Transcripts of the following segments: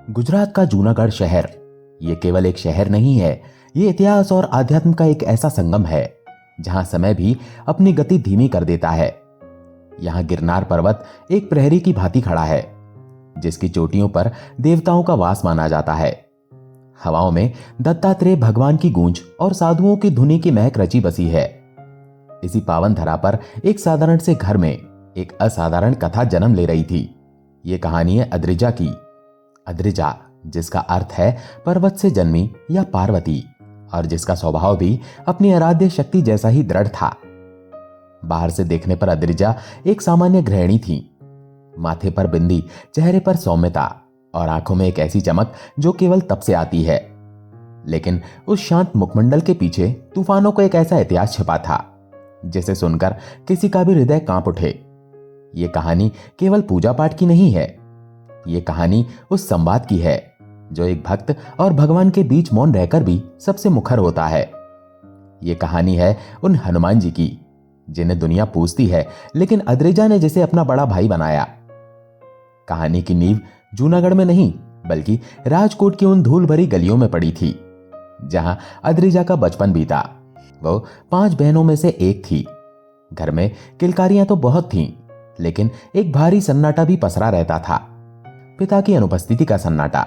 गुजरात का जूनागढ़ शहर ये केवल एक शहर नहीं है, ये इतिहास और आध्यात्म का एक ऐसा संगम है जहां समय भी अपनी गति धीमी कर देता है। यहां गिरनार पर्वत एक प्रहरी की भांति खड़ा है, जिसकी चोटियों पर देवताओं का वास माना जाता है। हवाओं में दत्तात्रेय भगवान की गूंज और साधुओं की धुनी की महक रची बसी है। इसी पावन धरा पर एक साधारण से घर में एक असाधारण कथा जन्म ले रही थी। ये कहानी है अद्रिजा की। अद्रिजा, जिसका अर्थ है पर्वत से जन्मी या पार्वती, और जिसका स्वभाव भी अपनी आराध्य शक्ति जैसा ही दृढ़ था। बाहर से देखने पर अद्रिजा एक सामान्य गृहिणी थी। माथे पर बिंदी, चेहरे पर सौम्यता और आंखों में एक ऐसी चमक जो केवल तप से आती है। लेकिन उस शांत मुखमंडल के पीछे तूफानों को एक ऐसा इतिहास छिपा था जिसे सुनकर किसी का भी हृदय कांप उठे। ये कहानी केवल पूजा पाठ की नहीं है, ये कहानी उस संवाद की है जो एक भक्त और भगवान के बीच मौन रहकर भी सबसे मुखर होता है। ये कहानी है उन हनुमान जी की जिन्हें दुनिया पूजती है, लेकिन अद्रिजा ने जिसे अपना बड़ा भाई बनाया। कहानी की नींव जूनागढ़ में नहीं, बल्कि राजकोट की उन धूल भरी गलियों में पड़ी थी जहां अद्रिजा का बचपन बीता। वो 5 बहनों में से एक थी। घर में किलकारियां तो बहुत थीं, लेकिन एक भारी सन्नाटा भी पसरा रहता था। पिता की अनुपस्थिति का सन्नाटा।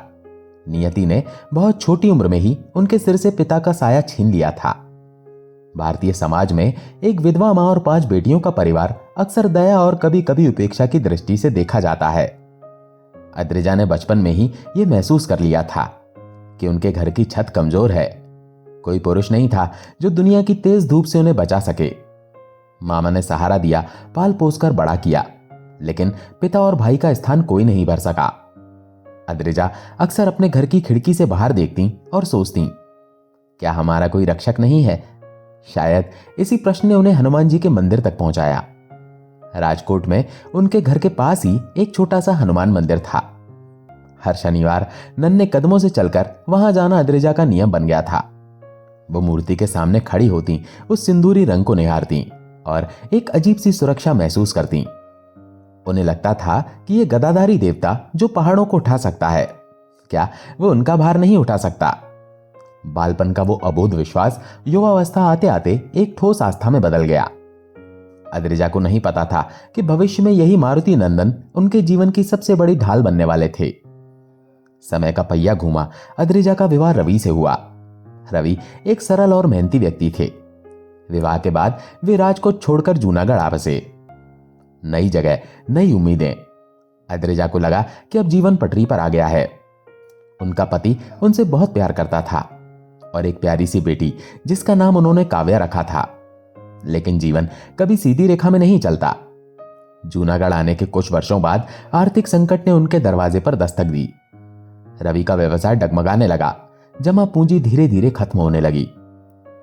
नियति ने बहुत छोटी उम्र में ही उनके सिर से पिता का साया छीन लिया था। भारतीय समाज में एक विधवा मां और 5 बेटियों का परिवार अक्सर दया और कभी कभी उपेक्षा की दृष्टि से देखा जाता है। अद्रिजा ने बचपन में ही यह महसूस कर लिया था कि उनके घर की छत कमजोर है। कोई पुरुष नहीं था जो दुनिया की तेज धूप से उन्हें बचा सके। मामा ने सहारा दिया, पाल पोसकर बड़ा किया, लेकिन पिता और भाई का स्थान कोई नहीं भर सका। अद्रिजा अक्सर अपने घर की खिड़की से बाहर देखती और सोचती, क्या हमारा कोई रक्षक नहीं है? शायद इसी प्रश्न ने उन्हें हनुमान जी के मंदिर तक पहुंचाया। राजकोट में उनके घर के पास ही एक छोटा सा हनुमान मंदिर था। हर शनिवार नन्हे कदमों से चलकर वहां जाना अद्रिजा का नियम बन गया था। वो मूर्ति के सामने खड़ी होती, उस सिंदूरी रंग को निहारती और एक अजीब सी सुरक्षा महसूस करती। उन्हें लगता था कि ये गदाधारी देवता जो पहाड़ों को उठा सकता है, क्या वो उनका भार नहीं उठा सकता? बालपन का वो अबोध विश्वास युवावस्था आते आते एक ठोस आस्था में बदल गया। अद्रिजा को नहीं पता था कि भविष्य में यही मारुति नंदन उनके जीवन की सबसे बड़ी ढाल बनने वाले थे। समय का पहिया घूमा। अद्रिजा का विवाह रवि से हुआ। रवि एक सरल और मेहनती व्यक्ति थे। विवाह के बाद वे राजकोट छोड़कर जूनागढ़ आ बसे। नई जगह, नई उम्मीदें। अद्रिजा को लगा कि अब जीवन पटरी पर आ गया है। उनका पति उनसे बहुत प्यार करता था और एक प्यारी सी बेटी जिसका नाम उन्होंने काव्या रखा था। लेकिन जीवन कभी सीधी रेखा में नहीं चलता। जूनागढ़ आने के कुछ वर्षों बाद आर्थिक संकट ने उनके दरवाजे पर दस्तक दी। रवि का व्यवसाय डगमगाने लगा। जमा पूंजी धीरे धीरे खत्म होने लगी।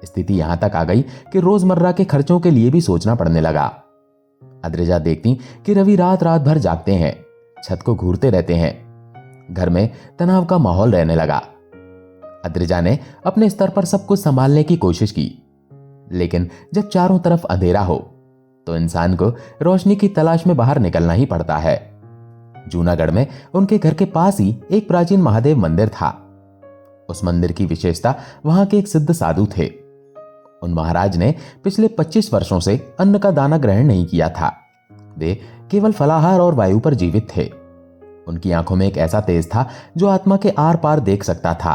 स्थिति यहां तक आ गई कि रोजमर्रा के खर्चों के लिए भी सोचना पड़ने लगा। अद्रिजा देखती कि रवि रात रात भर जागते हैं, छत को घूरते रहते हैं। घर में तनाव का माहौल रहने लगा। अद्रिजा ने अपने स्तर पर सब कुछ संभालने की कोशिश की, लेकिन जब चारों तरफ अंधेरा हो तो इंसान को रोशनी की तलाश में बाहर निकलना ही पड़ता है। जूनागढ़ में उनके घर के पास ही एक प्राचीन महादेव मंदिर था। उस मंदिर की विशेषता वहां के एक सिद्ध साधु थे। उन महाराज ने पिछले 25 वर्षों से अन्न का दाना ग्रहण नहीं किया था। वे केवल फलाहार और वायु पर जीवित थे। उनकी आंखों में एक ऐसा तेज था जो आत्मा के आर पार देख सकता था।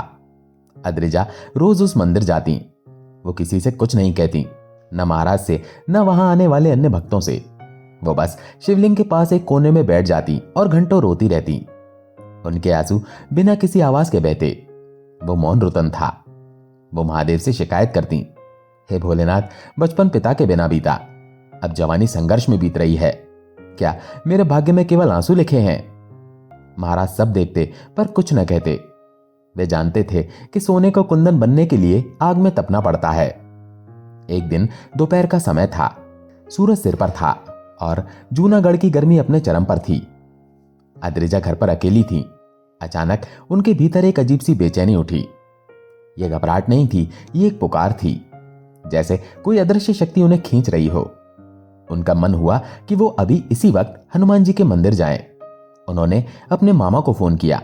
अद्रिजा रोज उस मंदिर जाती। वो किसी से कुछ नहीं कहती, न महाराज से, न वहां आने वाले अन्य भक्तों से। वो बस शिवलिंग के पास एक कोने में बैठ जाती और घंटों रोती रहती। उनके आंसू बिना किसी आवाज के बहते। वो मौन रुतन था। वो महादेव से शिकायत करती, हे भोलेनाथ, बचपन पिता के बिना बीता, अब जवानी संघर्ष में बीत रही है। क्या मेरे भाग्य में केवल आंसू लिखे हैं? महाराज सब देखते पर कुछ न कहते। वे जानते थे कि सोने को कुंदन बनने के लिए आग में तपना पड़ता है। एक दिन दोपहर का समय था। सूरज सिर पर था और जूनागढ़ की गर्मी अपने चरम पर थी। अद्रिजा घर पर अकेली थी। अचानक उनके भीतर एक अजीब सी बेचैनी उठी। यह घबराहट नहीं थी, ये एक पुकार थी, जैसे कोई अदृश्य शक्ति उन्हें खींच रही हो। उनका मन हुआ कि वो अभी इसी वक्त हनुमान जी के मंदिर जाएं। उन्होंने अपने मामा को फोन किया।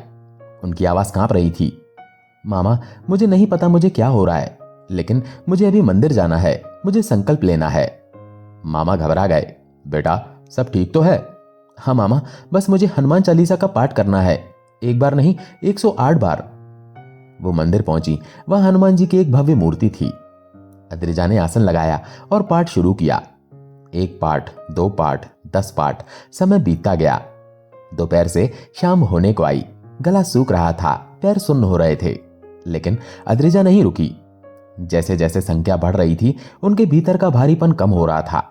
उनकी आवाज कांप रही थी। मामा, मुझे नहीं पता मुझे क्या हो रहा है, लेकिन मुझे अभी मंदिर जाना है, मुझे संकल्प लेना है। मामा घबरा गए। बेटा, सब ठीक तो है? हाँ मामा, बस मुझे हनुमान चालीसा का पाठ करना है, एक बार नहीं 108 बार। वो मंदिर पहुंची। वहां हनुमान जी की एक भव्य मूर्ति थी। अद्रिजा ने आसन लगाया और पाठ शुरू किया। 1 पाठ, 2 पाठ, 10 पाठ। समय बीतता गया। दोपहर से शाम होने को आई। गला सूख रहा था, पैर सुन्न हो रहे थे, लेकिन अद्रिजा नहीं रुकी। जैसे जैसे संख्या बढ़ रही थी, उनके भीतर का भारीपन कम हो रहा था।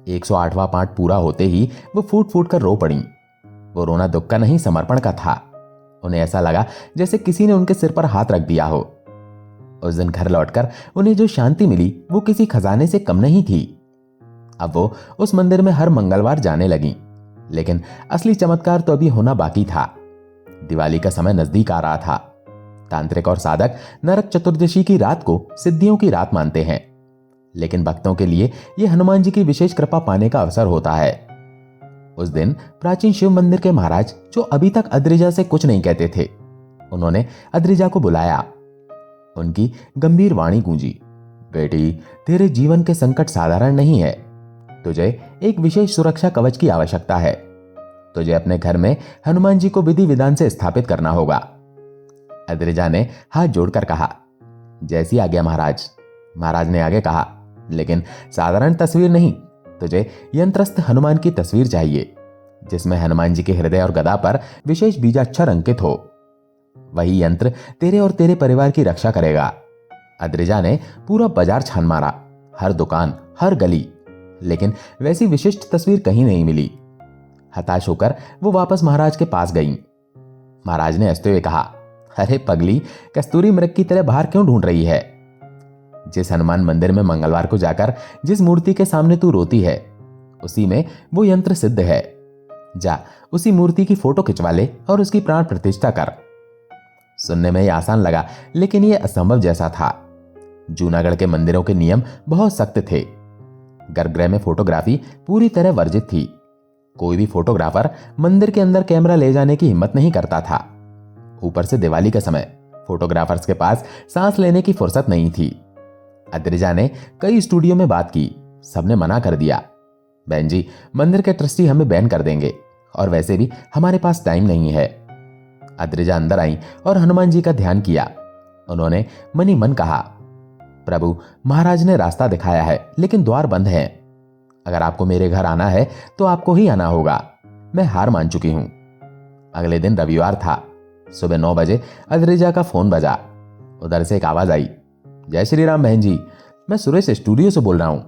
108वां पाठ पूरा होते ही वो फूट फूट कर रो पड़ी। वो रोना दुख का नहीं, समर्पण का था। उन्हें ऐसा लगा जैसे किसी ने उनके सिर पर हाथ रख दिया हो। उस दिन घर लौटकर उन्हें जो शांति मिली वो किसी खजाने से कम नहीं थी। अब वो उस मंदिर में हर मंगलवार जाने लगी, लेकिन असली चमत्कार तो अभी होना बाकी था। दिवाली का समय नजदीक आ रहा था। तांत्रिक और साधक नरक चतुर्दशी की रात को सिद्धियों की रात मानते हैं, लेकिन भक्तों के लिए यह हनुमान जी की विशेष कृपा पाने का अवसर होता है। उस दिन प्राचीन शिव मंदिर के महाराज, जो अभी तक अद्रिजा से कुछ नहीं कहते थे, उन्होंने अद्रिजा को बुलाया। उनकी गंभीर वाणी गूंजी। बेटी, तेरे जीवन के संकट साधारण नहीं है। तुझे एक विशेष सुरक्षा कवच की आवश्यकता है। तुझे अपने घर में हनुमान जी को विधि विधान से स्थापित करना होगा। अद्रिजा ने हाथ जोड़कर कहा, जैसी आज्ञा महाराज। महाराज ने आगे कहा, लेकिन साधारण तस्वीर नहीं, तुझे यंत्रस्थ हनुमान की तस्वीर चाहिए, जिसमें हनुमान जी के हृदय और गदा पर विशेष बीजाक्षर अंकित हो। वही यंत्र तेरे और तेरे परिवार की रक्षा करेगा। अद्रिजा ने पूरा बाजार छान मारा, हर दुकान, हर गली, लेकिन वैसी विशिष्ट तस्वीर कहीं नहीं मिली। हताश होकर वो वापस महाराज के पास गई। महाराज ने हंसते हुए कहा, अरे पगली, कस्तूरी मृग की तरह बाहर क्यों ढूंढ रही है? जिस हनुमान मंदिर में मंगलवार को जाकर जिस मूर्ति के सामने तू रोती है, उसी में वो यंत्र सिद्ध है। जा, उसी मूर्ति की फोटो खिंचवा ले और उसकी प्राण प्रतिष्ठा कर। सुनने में यह आसान लगा, लेकिन यह असंभव जैसा था। जूनागढ़ के मंदिरों के नियम बहुत सख्त थे। गर्भगृह में फोटोग्राफी पूरी तरह वर्जित थी। कोई भी फोटोग्राफर मंदिर के अंदर कैमरा ले जाने की हिम्मत नहीं करता था। ऊपर से दिवाली का समय, फोटोग्राफर्स के पास सांस लेने की फुर्सत नहीं थी। अद्रिजा ने कई स्टूडियो में बात की, सबने मना कर दिया। बहन जी, मंदिर के ट्रस्टी हमें बैन कर देंगे, और वैसे भी हमारे पास टाइम नहीं है। अद्रिजा अंदर आई और हनुमान जी का ध्यान किया। उन्होंने मनी मन कहा, प्रभु, महाराज ने रास्ता दिखाया है, लेकिन द्वार बंद है। अगर आपको मेरे घर आना है तो आपको ही आना होगा। मैं हार मान चुकी हूं। अगले दिन रविवार था। सुबह 9 बजे अद्रिजा का फोन बजा। उधर से एक आवाज आई, जय श्री राम बहन जी, मैं सुरेश स्टूडियो से बोल रहा हूं।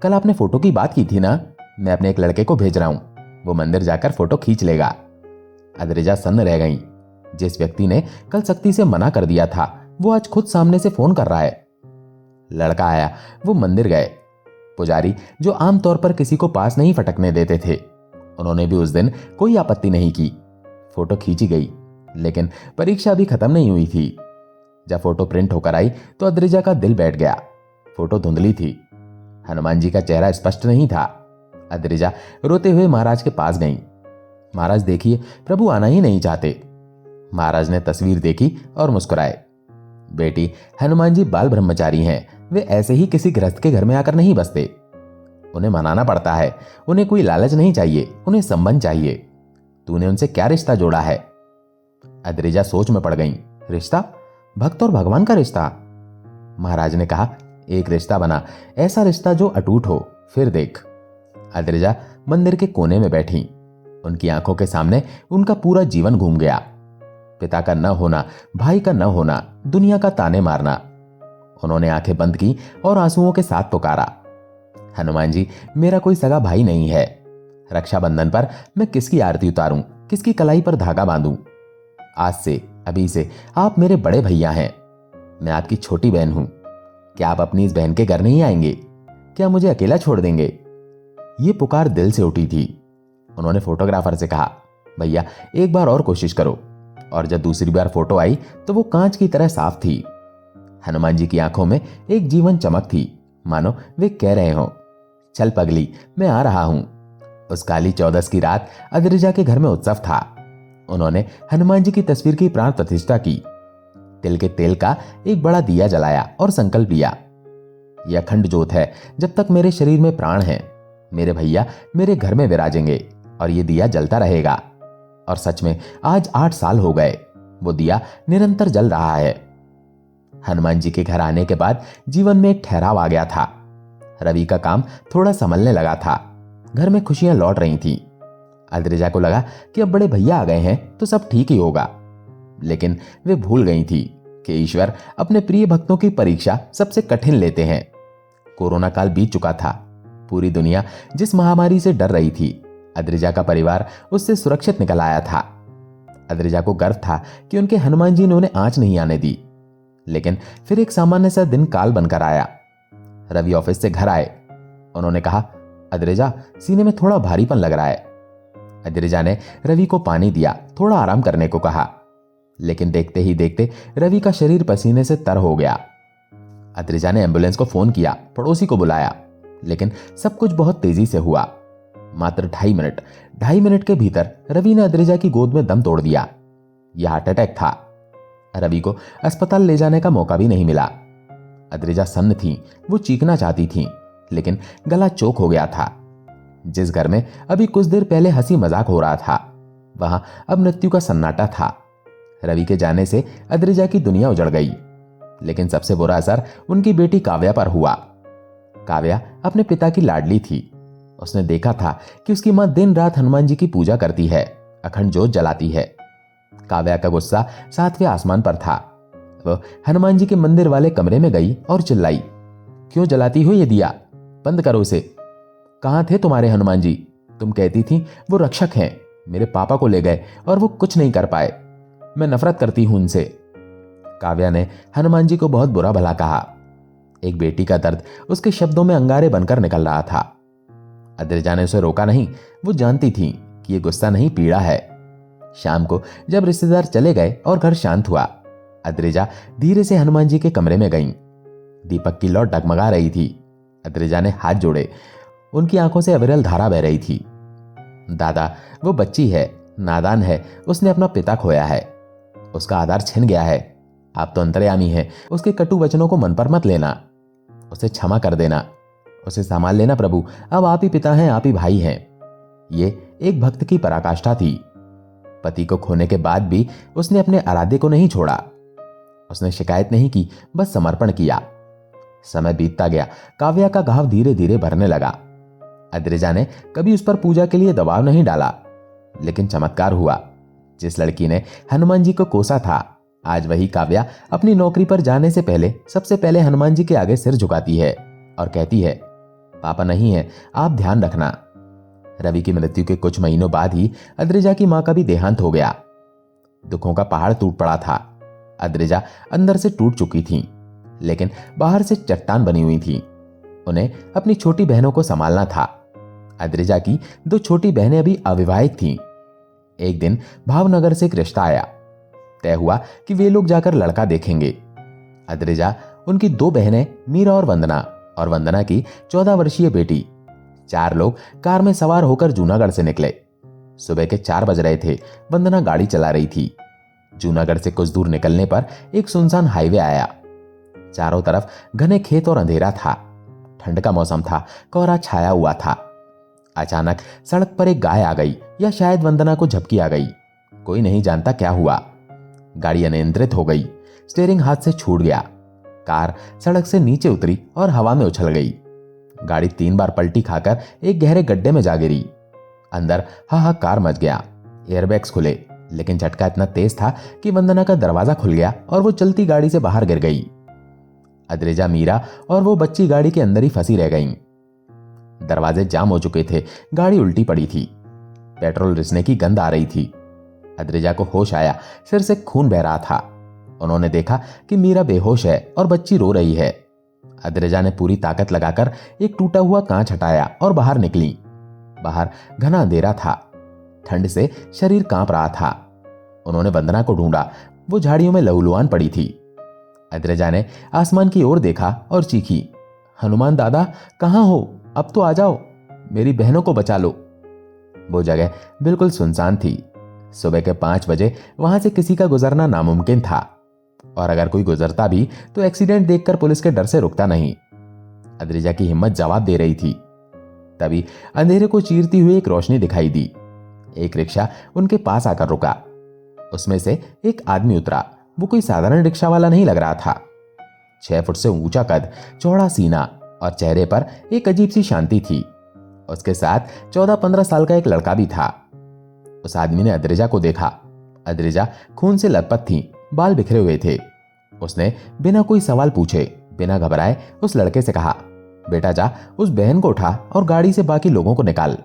कल आपने फोटो की बात की थी ना, मैं अपने एक लड़के को भेज रहा हूं, वो मंदिर जाकर फोटो खींच लेगा। अद्रिजा सन्न रह गई। जिस व्यक्ति ने कल सख्ती से मना कर दिया था, वो आज खुद सामने से फोन कर रहा है। लड़का आया, वो मंदिर गए। पुजारी, जो आमतौर पर किसी को पास नहीं फटकने देते थे, उन्होंने भी उस दिन कोई आपत्ति नहीं की। फोटो खींची गई, लेकिन परीक्षा अभी खत्म नहीं हुई थी। जब फोटो प्रिंट होकर आई तो अद्रिजा का दिल बैठ गया। फोटो धुंधली थी, हनुमान जी का चेहरा स्पष्ट नहीं था। अद्रिजा रोते हुए महाराज के पास गई। महाराज देखिए, प्रभु आना ही नहीं चाहते। महाराज ने तस्वीर देखी और मुस्कुराए। बेटी, हनुमान जी बाल ब्रह्मचारी हैं, वे ऐसे ही किसी गृहस्थ के घर में आकर नहीं बसते। उन्हें मनाना पड़ता है। उन्हें कोई लालच नहीं चाहिए, उन्हें संबंध चाहिए। तूने उनसे क्या रिश्ता जोड़ा है? अद्रिजा सोच में पड़ गई। रिश्ता? भक्त और भगवान का रिश्ता? महाराज ने कहा, एक रिश्ता बना, ऐसा रिश्ता जो अटूट हो, फिर देख। अद्रिजा मंदिर के कोने में बैठी। उनकी आंखों के सामने उनका पूरा जीवन घूम गया। पिता का न होना, भाई का न होना, दुनिया का ताने मारना। उन्होंने आंखें बंद की और आंसुओं के साथ पुकारा, हनुमान जी, मेरा कोई सगा भाई नहीं है। रक्षाबंधन पर मैं किसकी आरती उतारूं, किसकी कलाई पर धागा बांधूं? आज से, अभी से आप मेरे बड़े भैया हैं। मैं आपकी छोटी बहन हूं। क्या आप अपनी इस बहन के घर नहीं आएंगे? क्या मुझे अकेला छोड़ देंगे? ये पुकार दिल से उठी थी। उन्होंने फोटोग्राफर से कहा, भैया एक बार और कोशिश करो। और जब दूसरी बार फोटो आई तो वो कांच की तरह साफ थी। हनुमान जी की आंखों में एक जीवन चमक थी, मानो वे कह रहे हो, चल पगली, मैं आ रहा हूं। उस काली 14 की रात अद्रिजा के घर में उत्सव था। उन्होंने हनुमान जी की तस्वीर की प्राण प्रतिष्ठा की, तिल के तेल का एक बड़ा दिया जलाया और संकल्प लिया, यह अखंड ज्योत है, जब तक मेरे शरीर में प्राण है मेरे भैया मेरे घर में विराजेंगे और यह दिया जलता रहेगा। और सच में आज 8 साल हो गए, वो दिया निरंतर जल रहा है। हनुमान जी के घर आने के बाद जीवन में एक ठहराव आ गया था। रवि का काम थोड़ा संभलने लगा था, घर में खुशियां लौट रही थीं। अद्रिजा को लगा कि अब बड़े भैया आ गए हैं तो सब ठीक ही होगा, लेकिन वे भूल गई थी कि ईश्वर अपने प्रिय भक्तों की परीक्षा सबसे कठिन लेते हैं। कोरोना काल बीत चुका था, पूरी दुनिया जिस महामारी से डर रही थी, अद्रिजा का परिवार उससे सुरक्षित निकल आया था। अद्रिजा को गर्व था कि उनके हनुमान जी ने उन्हें आंच नहीं आने दी। लेकिन फिर एक सामान्य सा दिन काल बनकर आया। रवि ऑफिस से घर आए। उन्होंने कहा, अद्रिजा, सीने में थोड़ा भारीपन लग रहा है। अद्रिजा ने रवि को पानी दिया, थोड़ा आराम करने को कहा, लेकिन देखते ही देखते रवि का शरीर पसीने से तर हो गया। अद्रिजा ने एम्बुलेंस को फोन किया, पड़ोसी को बुलाया, लेकिन सब कुछ बहुत तेजी से हुआ। मात्र 2.5 मिनट के भीतर रवि ने अद्रिजा की गोद में दम तोड़ दिया। यह हार्ट अटैक था। रवि को अस्पताल ले जाने का मौका भी नहीं मिला। अद्रिजा सन्न थी, वो चीखना चाहती थी, लेकिन गला चोक हो गया था। जिस घर में अभी कुछ देर पहले हंसी मजाक हो रहा था, वहां अब मृत्यु का सन्नाटा था। रवि के जाने से अद्रिजा की दुनिया उजड़ गई, लेकिन सबसे बुरा असर उनकी बेटी काव्या पर हुआ। काव्या अपने पिता की लाडली थी। उसने देखा था कि उसकी मां दिन रात हनुमान जी की पूजा करती है, अखंड ज्योत जलाती है। काव्या का गुस्सा 7वें आसमान पर था। वो हनुमान जी के मंदिर वाले कमरे में गई और चिल्लाई, क्यों जलाती हो ये दिया? बंद करो उसे। कहां थे तुम्हारे हनुमान जी? तुम कहती थी वो रक्षक हैं। मेरे पापा को ले गए और वो कुछ नहीं कर पाए। मैं नफरत करती हूं उनसे। काव्या ने हनुमान जी को बहुत बुरा भला कहा। एक बेटी का दर्द उसके शब्दों में अंगारे बनकर निकल रहा था। अद्रिजा ने उसे रोका नहीं। वो जानती थी कि यह गुस्सा नहीं, पीड़ा है। शाम को जब रिश्तेदार चले गए और घर शांत हुआ, अद्रिजा धीरे से हनुमान जी के कमरे में गई। दीपक की लौ डगमगा रही थी। अद्रिजा ने हाथ जोड़े। उनकी आंखों से अविरल धारा बह रही थी। दादा, वो बच्ची है, नादान है, उसने अपना पिता खोया है, उसका आधार छिन गया है। आप तो अंतर्यामी हैं, उसके कटु वचनों को मन पर मत लेना, उसे क्षमा कर देना, उसे संभाल लेना प्रभु। अब आप ही पिता हैं, आप ही भाई हैं। ये एक भक्त की पराकाष्ठा थी। पति को खोने के बाद भी उसने अपने आराध्य को नहीं छोड़ा। उसने शिकायत नहीं की, बस समर्पण किया। समय बीतता गया। काव्या का घाव धीरे धीरे भरने लगा। अद्रिजा ने कभी उस पर पूजा के लिए दबाव नहीं डाला, लेकिन चमत्कार हुआ। जिस लड़की ने हनुमान जी को कोसा था, आज वही काव्या अपनी नौकरी पर जाने से पहले सबसे पहले हनुमान जी के आगे सिर झुकाती है और कहती है, पापा नहीं है, आप ध्यान रखना। रवि की मृत्यु के कुछ महीनों बाद ही अद्रिजा की मां का भी देहांत हो गया। दुखों का पहाड़ टूट पड़ा था। अद्रिजा अंदर से टूट चुकी थी, लेकिन बाहर से चट्टान बनी हुई थी। उन्हें अपनी छोटी बहनों को संभालना था। अद्रिजा की 2 छोटी बहनें अभी अविवाहित थीं। एक दिन भावनगर से एक रिश्ता आया। तय हुआ कि वे लोग जाकर लड़का देखेंगे। अद्रिजा, उनकी 2 बहनें मीरा और वंदना की 14 वर्षीय बेटी, 4 लोग कार में सवार होकर जूनागढ़ से निकले। सुबह के 4 बज रहे थे। वंदना गाड़ी चला रही थी। जूनागढ़ से कुछ दूर निकलने पर एक सुनसान हाईवे आया। चारों तरफ घने खेत और अंधेरा था। ठंड का मौसम था, कोहरा छाया हुआ था। अचानक सड़क पर एक गाय आ गई, या शायद वंदना को झपकी आ गई। कोई नहीं जानता क्या हुआ। गाड़ी अनियंत्रित हो गई। स्टीयरिंग हाथ से छूट गया। कार सड़क से नीचे उतरी और हवा में उछल गई। गाड़ी 3 बार पलटी खाकर एक गहरे गड्ढे में जा गिरी। अंदर हाहाकार मच गया। एयरबैग्स खुले, लेकिन झटका इतना तेज था कि वंदना का दरवाजा खुल गया और वो चलती गाड़ी से बाहर गिर गई। अद्रिजा, मीरा और वो बच्ची गाड़ी के अंदर ही फंसी रह गईं। दरवाजे जाम हो चुके थे। गाड़ी उल्टी पड़ी थी। पेट्रोल रिसने की गंध आ रही थी। अद्रिजा को होश आया। सिर से खून बह रहा था। उन्होंने देखा कि मीरा बेहोश है और बच्ची रो रही है। अद्रिजा ने पूरी ताकत लगाकर एक टूटा हुआ कांच हटाया और बाहर निकली। बाहर घना अंधेरा था। ठंड से शरीर कांप रहा था। उन्होंने वंदना को ढूंढा। वो झाड़ियों में लहूलुहान पड़ी थी। अद्रिजा ने आसमान की ओर देखा और चीखी, हनुमान दादा, कहां हो? अब तो आ जाओ, मेरी बहनों को बचा लो। वो जगह बिल्कुल सुनसान थी। सुबह के 5 बजे वहां से किसी का गुजरना नामुमकिन था, और अगर कोई गुजरता भी तो एक्सीडेंट देखकर पुलिस के डर से रुकता नहीं। अद्रिजा की हिम्मत जवाब दे रही थी। तभी अंधेरे को चीरती हुई एक रोशनी दिखाई दी। एक रिक्शा उनके पास आकर रुका। उसमें से एक आदमी उतरा। वो कोई साधारण रिक्शा वाला नहीं लग रहा था। 6 फुट से ऊंचा कद, चौड़ा सीना और चेहरे पर एक अजीब सी शांति थी। उसके साथ 14-15 साल का एक लड़का भी था। उस आदमी ने अद्रिजा को देखा। अद्रिजा खून से लथपथ थी, बाल बिखरे हुए थे। उसने बिना कोई सवाल पूछे, बिना घबराए उस लड़के से कहा, बेटा जा उस बहन को उठा और गाड़ी से बाकी लोगों को निकाल।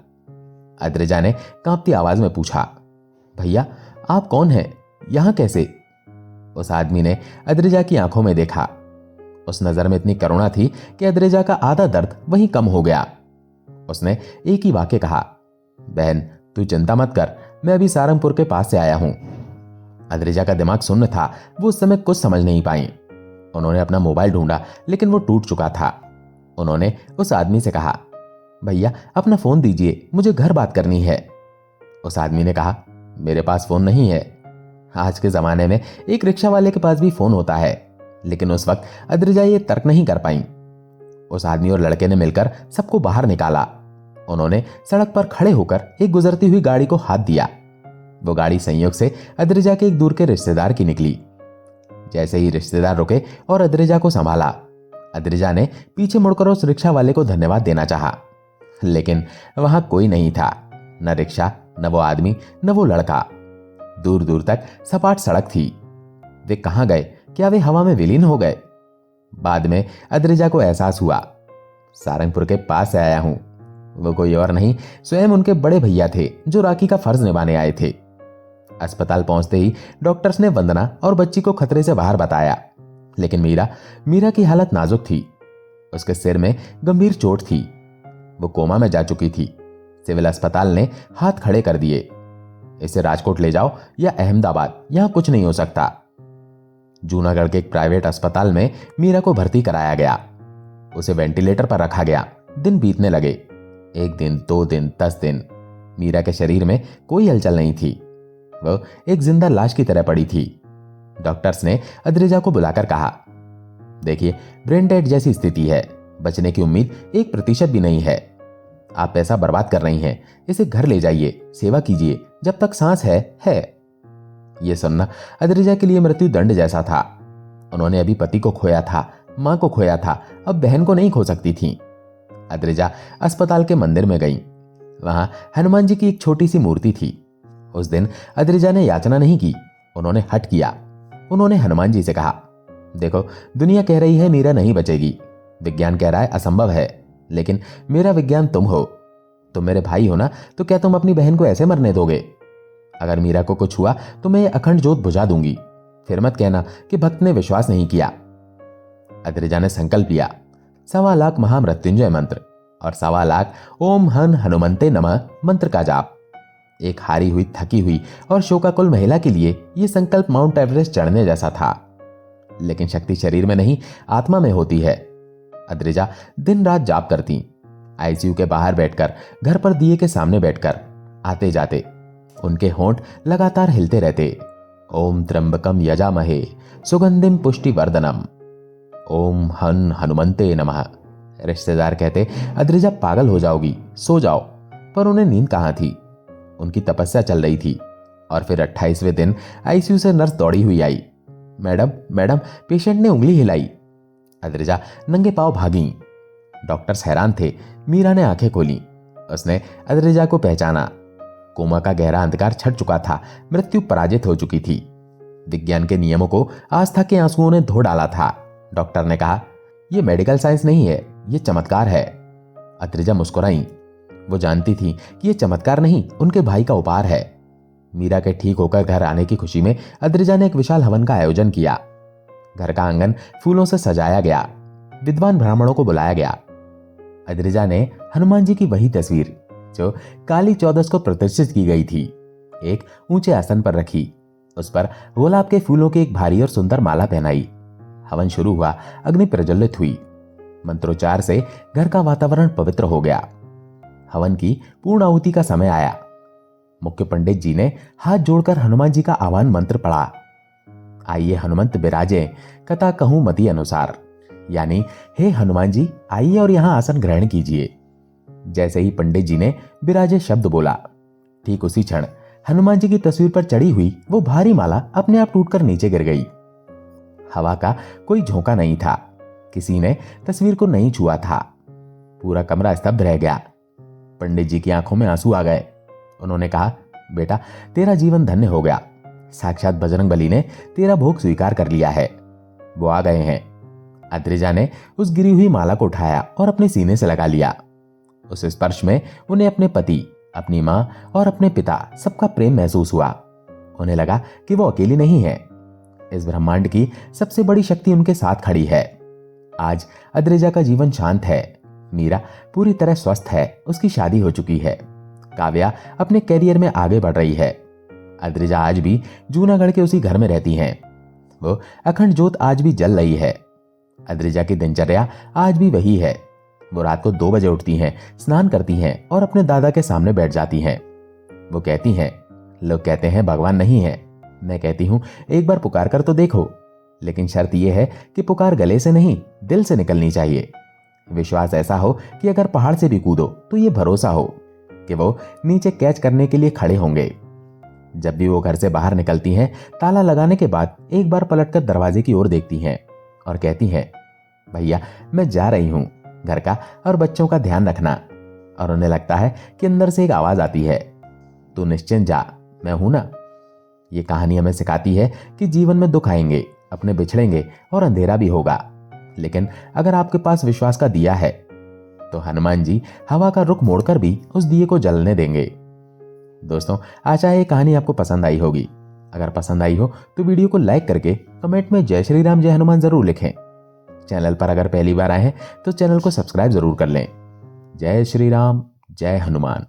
अद्रिजा ने कांपती आवाज में पूछा, भैया आप कौन हैं, यहां कैसे? उस आदमी ने अद्रिजा की आंखों में देखा। उस नजर में इतनी करुणा थी कि अद्रिजा का आधा दर्द वहीं कम हो गया। उसने एक ही वाक्य कहा, बहन तू चिंता मत कर, मैं अभी सारंगपुर के पास से आया हूं। अद्रिजा का दिमाग सुन्न था, वो उस समय कुछ समझ नहीं पाई। उन्होंने अपना मोबाइल ढूंढा लेकिन वो टूट चुका था। उन्होंने उस आदमी से कहा, भैया अपना फोन दीजिए, मुझे घर बात करनी है। उस आदमी ने कहा, मेरे पास फोन नहीं है। आज के जमाने में एक रिक्शा वाले के पास भी फोन होता है, लेकिन उस वक्त अद्रिजा ये तर्क नहीं कर पाई। उस आदमी और लड़के ने मिलकर सबको बाहर निकाला। उन्होंने सड़क पर खड़े होकर एक गुजरती हुई गाड़ी को हाथ दिया। वो गाड़ी संयोग से अद्रिजा के एक दूर के रिश्तेदार की निकली। जैसे ही रिश्तेदार रुके और अद्रिजा को संभाला, अद्रिजा ने पीछे मुड़कर उस रिक्शा वाले को धन्यवाद देना चाहा, लेकिन वहां कोई नहीं था। न रिक्शा, न वो आदमी, न वो लड़का। दूर दूर तक सपाट सड़क थी। वे कहां गए? क्या वे हवा में विलीन हो गए? बाद में अद्रिजा को एहसास हुआ, सारंगपुर के पास से आया हूं। वो कोई और नहीं, स्वयं उनके बड़े भैया थे जो राखी का फर्ज निभाने आए थे। अस्पताल पहुंचते ही डॉक्टर्स ने वंदना और बच्ची को खतरे से बाहर बताया, लेकिन मीरा की हालत नाजुक थी। उसके सिर में गंभीर चोट थी। वो कोमा में जा चुकी थी। सिविल अस्पताल ने हाथ खड़े कर दिए। इसे राजकोट ले जाओ या अहमदाबाद, यहां कुछ नहीं हो सकता। जूनागढ़ के एक प्राइवेट अस्पताल में मीरा को भर्ती कराया गया। उसे वेंटिलेटर पर रखा गया। दिन बीतने लगे। 1 दिन, 2 दिन, 10 दिन। मीरा के शरीर में कोई हलचल नहीं थी। वो एक जिंदा लाश की तरह पड़ी थी। डॉक्टर्स ने अद्रिजा को बुलाकर कहा, देखिए ब्रेन डेड जैसी स्थिति है, बचने की उम्मीद 1% भी नहीं है। आप पैसा बर्बाद कर रही हैं। इसे घर ले जाइए, सेवा कीजिए, जब तक सांस है। यह सुनना अद्रिजा के लिए मृत्यु दंड जैसा था। उन्होंने अभी पति को खोया था, मां को खोया था, अब बहन को नहीं खो सकती थी। अद्रिजा अस्पताल के मंदिर में गई। वहां हनुमान जी की एक छोटी सी मूर्ति थी। उस दिन अद्रिजा ने याचना नहीं की, उन्होंने हठ किया। उन्होंने हनुमान जी से कहा, देखो दुनिया कह रही है मीरा नहीं बचेगी, विज्ञान कह रहा है असंभव है, लेकिन मेरा विज्ञान तुम हो। तुम मेरे भाई हो ना, तो क्या तुम अपनी बहन को ऐसे मरने दोगे? अगर मीरा को कुछ हुआ तो मैं ये अखंड ज्योत बुझा दूंगी। फिर मत कहना कि भक्त ने विश्वास नहीं किया। अद्रिजा ने संकल्प लिया, 1.25 लाख महामृत्युंजय मंत्र और 1.25 लाख ओम हन हनुमंते नमः मंत्र का जाप। एक हारी हुई, थकी हुई और शोकाकुल महिला के लिए यह संकल्प माउंट एवरेस्ट चढ़ने जैसा था। लेकिन शक्ति शरीर में नहीं, आत्मा में होती है। अद्रिजा दिन रात जाप करती, आईसीयू के बाहर बैठकर, घर पर दिए के सामने बैठकर, आते जाते उनके होंठ लगातार हिलते रहते। ओम त्र्यंबकम यजामहे सुगंधिम पुष्टिवर्धनम, ओम हन हनुमंते नमः। रिश्तेदार कहते, अद्रिजा पागल हो जाओगी, सो जाओ, पर उन्हें नींद कहां थी। उनकी तपस्या चल रही थी। और फिर 28वें दिन आईसीयू से नर्स दौड़ी हुई आई। मैडम, पेशेंट ने उंगली हिलाई। अद्रिजा नंगे पांव भागी। डॉक्टर्स हैरान थे। मीरा ने आंखें खोली। उसने अद्रिजा को पहचाना। कोमा का गहरा अंधकार छट चुका था, मृत्यु पराजित हो चुकी थी। विज्ञान के नियमों को आस्था के आंसुओं ने धो डाला था। डॉक्टर ने कहा, यह मेडिकल साइंस नहीं है, यह चमत्कार है। अद्रिजा मुस्कुराई। वो जानती थी कि यह चमत्कार नहीं, उनके भाई का उपहार है। मीरा के ठीक होकर घर आने की खुशी में अद्रिजा ने एक विशाल हवन का आयोजन किया। घर का आंगन फूलों से सजाया गया। विद्वान ब्राह्मणों को बुलाया गया। अद्रिजा ने हनुमान जी की वही तस्वीर जो काली चौदस को प्रतिष्ठित की गई थी, एक ऊंचे आसन पर रखी। उस पर गुलाब के फूलों की एक भारी और सुंदर माला पहनाई। हवन शुरू हुआ। अग्नि प्रज्वलित हुई। मंत्रोच्चार से घर का वातावरण पवित्र हो गया। हवन की पूर्ण आहुति का समय आया। मुख्य पंडित जी ने हाथ जोड़कर हनुमान जी का आह्वान मंत्र पढ़ा। आइए हनुमंत बिराजे, कथा कहूं मति अनुसार, यानी हे हनुमान जी आइए और यहां आसन ग्रहण कीजिए। जैसे ही पंडित जी ने बिराजे शब्द बोला, ठीक उसी क्षण हनुमान जी की तस्वीर पर चढ़ी हुई वो भारी माला अपने आप टूटकर नीचे गिर गई। हवा का कोई झोंका नहीं था, किसी ने तस्वीर को नहीं छुआ था। पूरा कमरा स्तब्ध रह गया। पंडित जी की आंखों में आंसू आ गए। उन्होंने कहा, बेटा तेरा जीवन धन्य हो गया, साक्षात बजरंगबली ने तेरा भोग स्वीकार कर लिया है, वो आ गए हैं। अद्रिजा ने उस गिरी हुई माला को उठाया और अपने सीने से लगा लिया। उस स्पर्श में उन्हें अपने पति, अपनी मां और अपने पिता सबका प्रेम महसूस हुआ। उन्हें लगा कि वो अकेली नहीं है, इस ब्रह्मांड की सबसे बड़ी शक्ति उनके साथ खड़ी है। आज अद्रिजा का जीवन शांत है, मीरा पूरी तरह स्वस्थ है, उसकी शादी हो चुकी है, काव्या अपने कैरियर में आगे बढ़ रही है। अद्रिजा आज भी जूनागढ़ के उसी घर में रहती हैं। वो अखंड ज्योत आज भी जल रही है। अद्रिजा की दिनचर्या आज भी वही है। वो रात को 2 बजे उठती हैं, स्नान करती हैं और अपने दादा के सामने बैठ जाती हैं। वो कहती हैं, लोग कहते हैं भगवान नहीं है, मैं कहती हूं एक बार पुकार कर तो देखो, लेकिन शर्त यह है कि पुकार गले से नहीं दिल से निकलनी चाहिए। विश्वास ऐसा हो कि अगर पहाड़ से भी कूदो तो ये भरोसा हो कि वो नीचे कैच करने के लिए खड़े होंगे। जब भी वो घर से बाहर निकलती हैं, ताला लगाने के बाद एक बार पलटकर दरवाजे की ओर देखती हैं और कहती हैं, भैया मैं जा रही हूं, घर का और बच्चों का ध्यान रखना। और उन्हें लगता है कि अंदर से एक आवाज आती है, तू निश्चिंत जा, मैं हूं ना। ये कहानी हमें सिखाती है कि जीवन में दुख आएंगे, अपने बिछड़ेंगे और अंधेरा भी होगा, लेकिन अगर आपके पास विश्वास का दिया है तो हनुमान जी हवा का रुख मोड़कर भी उस दिए को जलने देंगे। दोस्तों, आशा है ये कहानी आपको पसंद आई होगी। अगर पसंद आई हो तो वीडियो को लाइक करके कमेंट में जय श्री राम जय हनुमान जरूर लिखें। चैनल पर अगर पहली बार आए हैं तो चैनल को सब्सक्राइब जरूर कर लें। जय श्री राम जय हनुमान।